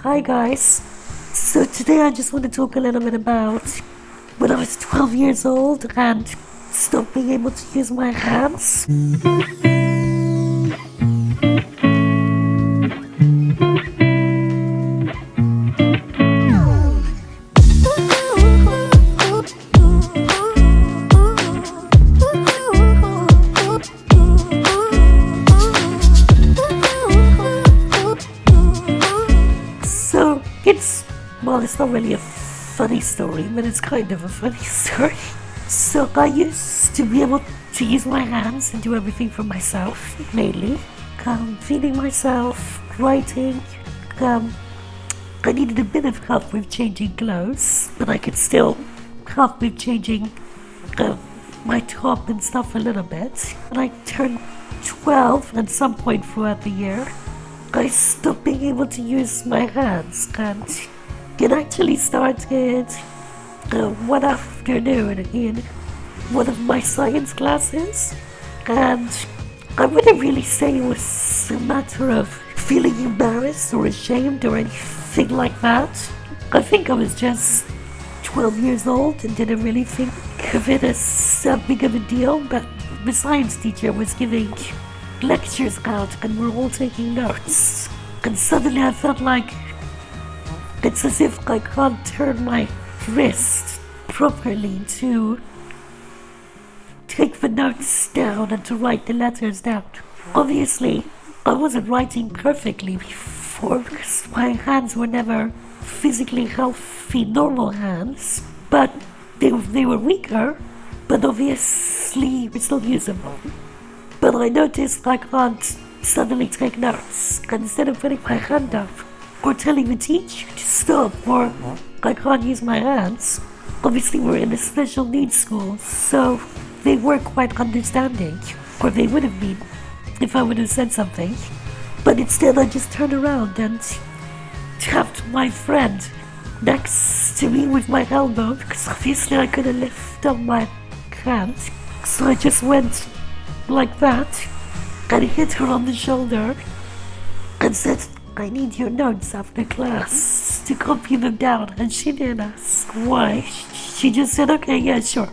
Hi guys. So today I just want to talk a little bit about when I was 12 years old and stopped being able to use my hands. It's not really a funny story, but it's kind of a funny story. So I used to be able to use my hands and do everything for myself, mainly. Feeding myself, writing. I needed a bit of help with changing clothes, but I could still help with changing my top and stuff a little bit. When I turned 12 at some point throughout the year, I stopped being able to use my hands, and it actually started one afternoon in one of my science classes, and I wouldn't really say it was a matter of feeling embarrassed or ashamed or anything like that. I think I was just 12 years old and didn't really think of it as that big of a deal, but the science teacher was giving lectures out and we're all taking notes, and suddenly I felt like it's as if I can't turn my wrist properly to take the notes down and to write the letters down. Obviously, I wasn't writing perfectly before because my hands were never physically healthy, normal hands, but they were weaker, but obviously still usable. But I noticed I can't suddenly take notes, and instead of putting my hand up or telling the teacher to stop, or I can't use my hands. Obviously we're in a special needs school, so they weren't quite understanding, or they would have been if I would have said something. But instead I just turned around and tapped my friend next to me with my elbow, because obviously I couldn't lift up my hand. So I just went like that and hit her on the shoulder and said, "I need your notes after class to copy them down." And she didn't ask why. She just said, "Okay, yeah, sure."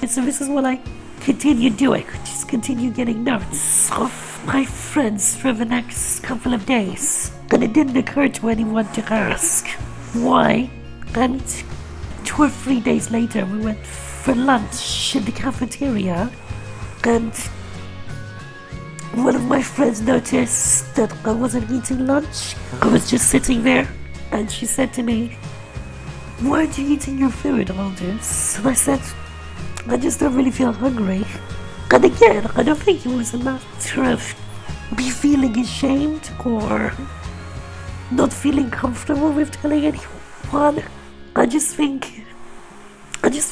And so this is what I continued doing. Just continue getting notes of my friends for the next couple of days. And it didn't occur to anyone to ask why. And 2 or 3 days later, we went for lunch in the cafeteria, and one of my friends noticed that I wasn't eating lunch. I was just sitting there, and she said to me, "Why aren't you eating your food, Aldous?" And I said, "I just don't really feel hungry." And again, I don't think it was a matter of me feeling ashamed or not feeling comfortable with telling anyone. I just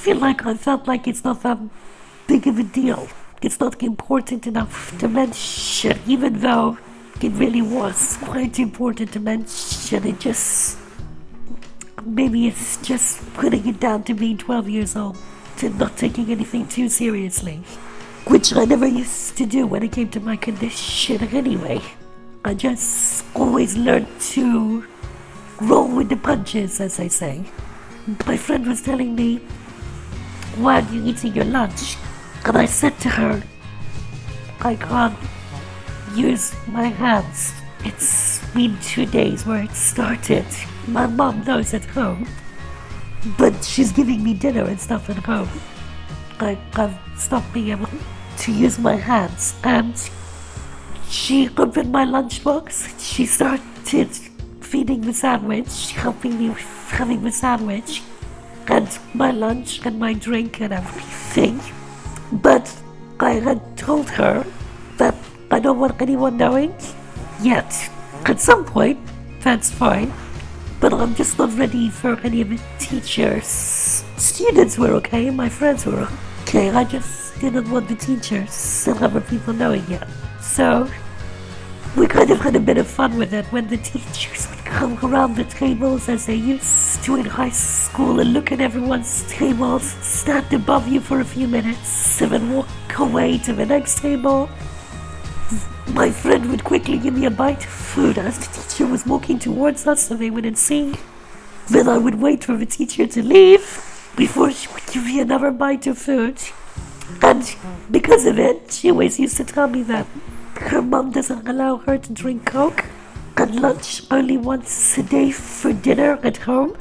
feel like I felt like it's not that big of a deal. It's not important enough to mention, even though it really was quite important to mention. Maybe it's just putting it down to being 12 years old, to not taking anything too seriously, which I never used to do when it came to my condition anyway. I just always learned to roll with the punches, as I say. My friend was telling me, "Why aren't you eating your lunch?" And I said to her, "I can't use my hands. It's been 2 days where it started. My mom knows at home, but she's giving me dinner and stuff at home. I've stopped being able to use my hands." And she opened my lunchbox. She started feeding the sandwich, helping me with having the sandwich, and my lunch and my drink and everything. But I had told her that I don't want anyone knowing yet. At some point, that's fine, but I'm just not ready for any of the teachers. Students were okay, my friends were okay. I just didn't want the teachers and other people knowing yet. So we kind of had a bit of fun with it when the teachers would come around the tables as they used to in high school and look at everyone's tables, stand above you for a few minutes, and then walk away to the next table. My friend would quickly give me a bite of food as the teacher teacher was walking towards us so they wouldn't see. Then I would wait for the teacher to leave before she would give me another bite of food. And because of it, she always used to tell me that her mom doesn't allow her to drink Coke and lunch only once a day for dinner at home.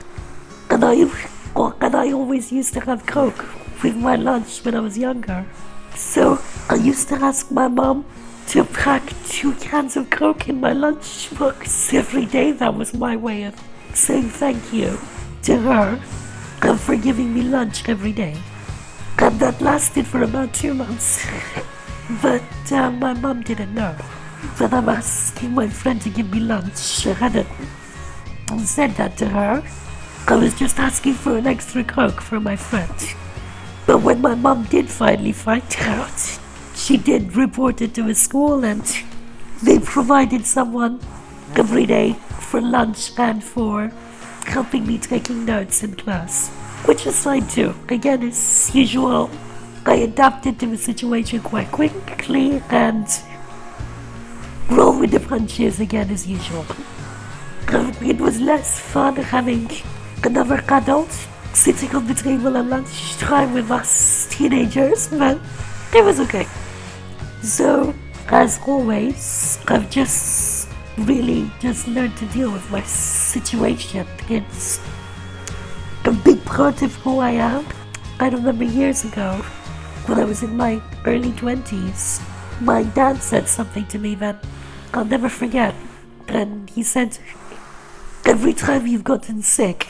And I always used to have Coke with my lunch when I was younger. So I used to ask my mom to pack 2 cans of Coke in my lunchbox every day. That was my way of saying thank you to her and for giving me lunch every day. And that lasted for about 2 months. But my mom didn't know that I'm asking my friend to give me lunch. I hadn't said that to her. I was just asking for an extra Coke for my friend. But when my mom did finally find out, she did report it to a school, and they provided someone every day for lunch and for helping me taking notes in class, which is fine too. Again, as usual, I adapted to the situation quite quickly and rolled with the punches again as usual. It was less fun having another adult sitting on the table at lunchtime with us teenagers, but it was okay. So, as always, I've just really learned to deal with my situation. It's a big part of who I am. I remember years ago, when I was in my early 20s, my dad said something to me that I'll never forget. And he said, every time you've gotten sick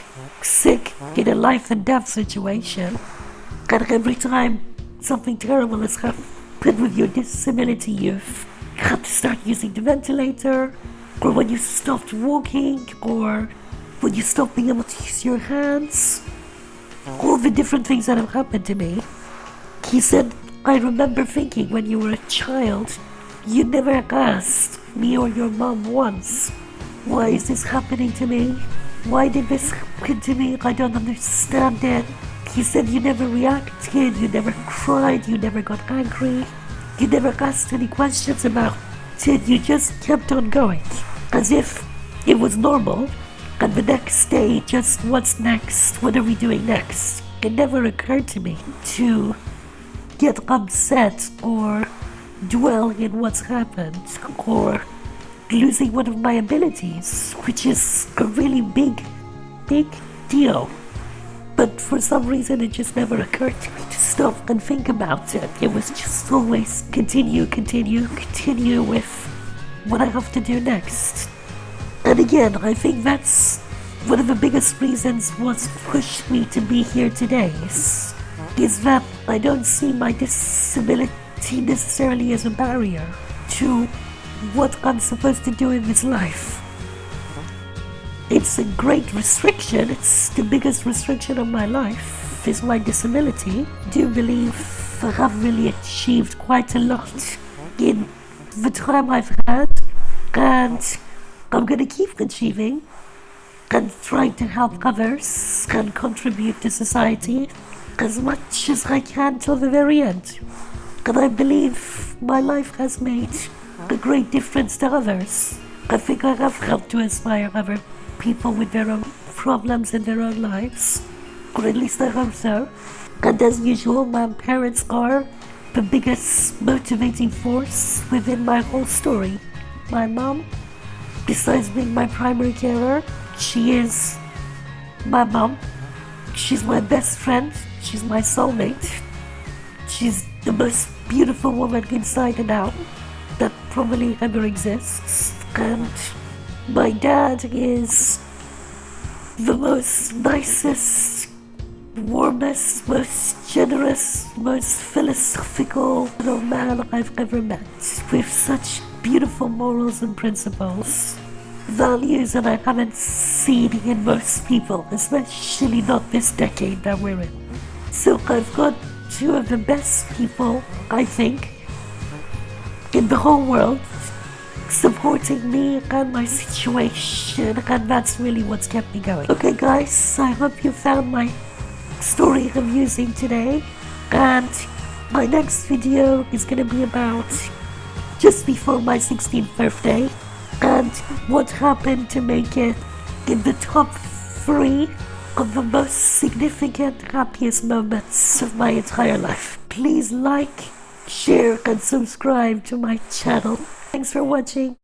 in a life and death situation, and every time something terrible has happened with your disability, you've had to start using the ventilator, or when you stopped walking, or when you stopped being able to use your hands, all the different things that have happened to me. He said, I remember thinking when you were a child, you never asked me or your mom once, why is this happening to me? Why did this happen to me? I don't understand it. He said you never reacted, you never cried, you never got angry, you never asked any questions about it, you just kept on going, as if it was normal, and the next day, just what's next, what are we doing next? It never occurred to me to get upset or dwell in what's happened, or losing one of my abilities, which is a really big deal. But for some reason it just never occurred to me to stop and think about it. It was just always continue with what I have to do next. And again, I think that's one of the biggest reasons what's pushed me to be here today is that I don't see my disability necessarily as a barrier to what I'm supposed to do in this life. It's a great restriction. It's the biggest restriction of my life, is my disability. I do believe I have really achieved quite a lot in the time I've had, and I'm gonna keep achieving and trying to help others and contribute to society as much as I can till the very end. And I believe my life has made a great difference to others. I think I have helped to inspire other people with their own problems in their own lives, or at least I hope so. And as usual, my parents are the biggest motivating force within my whole story. My mom, besides being my primary carer, she is my mom. She's my best friend. She's my soulmate. She's the most beautiful woman inside and out that probably ever exists. And my dad is the most nicest, warmest, most generous, most philosophical little man I've ever met, with such beautiful morals and principles, values that I haven't seen in most people, especially not this decade that we're in. So I've got two of the best people, I think, in the whole world supporting me and my situation, and that's really what's kept me going. Okay guys, I hope you found my story amusing today, and my next video is gonna be about just before my 16th birthday. and what happened to make it in the top 3 of the most significant, happiest moments of my entire life. Please like, share, and subscribe to my channel. Thanks for watching.